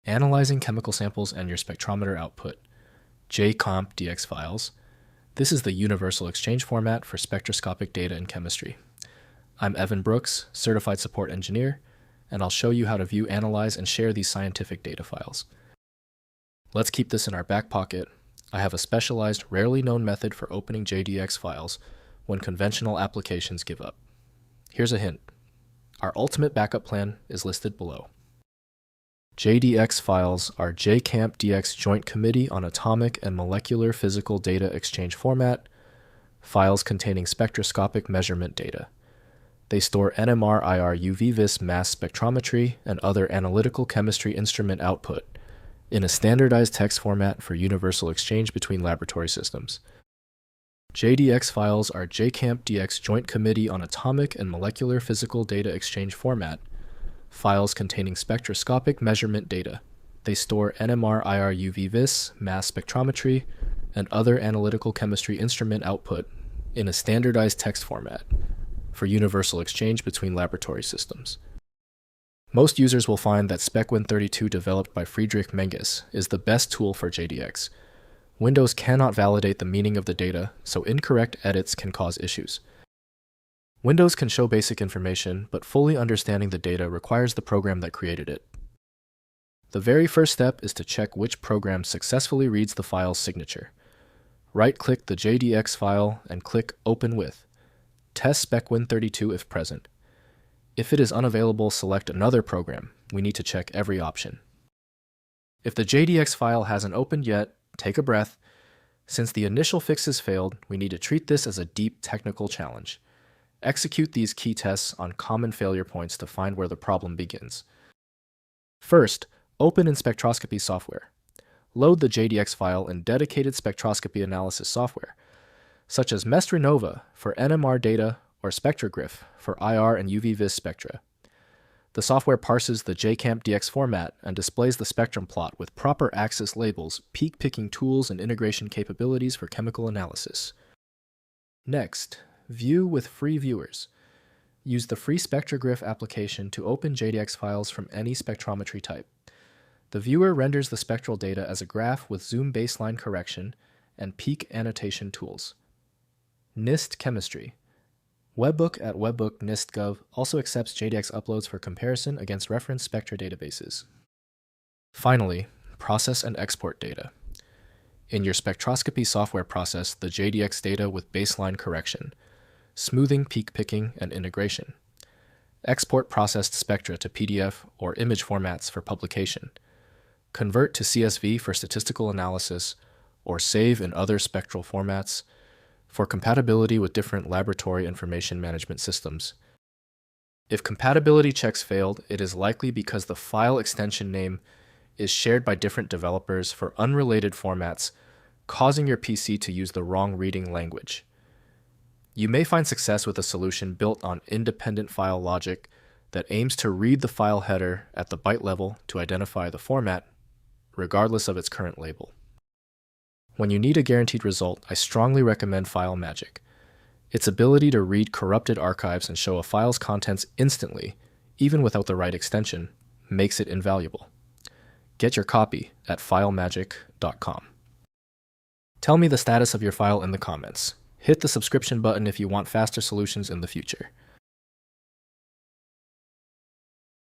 Analyzing chemical samples and your spectrometer output. JCAMP-DX Files. This is the universal exchange format for spectroscopic data in chemistry. I'm Evan Brooks, Certified Support Engineer, and I'll show you how to view, analyze, and share these scientific data files. Let's keep this in our back pocket. I have a specialized, rarely known method for opening JDX files when conventional applications give up. Here's a hint. Our ultimate backup plan is listed below. JDX files are JCAMP-DX Joint Committee on Atomic and Molecular Physical Data Exchange format, files containing spectroscopic measurement data. They store NMR IR UV-Vis mass spectrometry and other analytical chemistry instrument output in a standardized text format for universal exchange between laboratory systems. JDX files are JCAMP-DX Joint Committee on Atomic and Molecular Physical Data Exchange format, files containing spectroscopic measurement data. They store NMR IR UV-Vis mass spectrometry and other analytical chemistry instrument output in a standardized text format for universal exchange between laboratory systems. Most users will find that SpecWin32 developed by Friedrich Menges is the best tool for JDX. Windows cannot validate the meaning of the data, so incorrect edits can cause issues. Windows can show basic information, but fully understanding the data requires the program that created it. The very first step is to check which program successfully reads the file's signature. Right-click the JDX file and click Open With. Test SpecWin32 if present. If it is unavailable, select another program. We need to check every option. If the JDX file hasn't opened yet, take a breath. Since the initial fixes failed, we need to treat this as a deep technical challenge. Execute these key tests on common failure points to find where the problem begins. First, open in Spectroscopy software. Load the JDX file in dedicated spectroscopy analysis software, such as Mestranova for NMR data or Spectroglyph for IR and UV-Vis spectra. The software parses the JCAMP-DX format and displays the spectrum plot with proper axis labels, peak-picking tools, and integration capabilities for chemical analysis. Next, view with free viewers. Use the free Spectroglyph application to open JDX files from any spectrometry type. The viewer renders the spectral data as a graph with zoom baseline correction and peak annotation tools. NIST Chemistry. Webbook at webbook.nist.gov also accepts JDX uploads for comparison against reference spectra databases. Finally, process and export data. In your spectroscopy software, process the JDX data with baseline correction, smoothing, peak picking, and integration. Export processed spectra to PDF or image formats for publication. Convert to CSV for statistical analysis, or save in other spectral formats for compatibility with different laboratory information management systems. If compatibility checks failed, it is likely because the file extension name is shared by different developers for unrelated formats, causing your PC to use the wrong reading language. You may find success with a solution built on independent file logic that aims to read the file header at the byte level to identify the format, regardless of its current label. When you need a guaranteed result, I strongly recommend FileMagic. Its ability to read corrupted archives and show a file's contents instantly, even without the right extension, makes it invaluable. Get your copy at filemagic.com. Tell me the status of your file in the comments. Hit the subscription button if you want faster solutions in the future.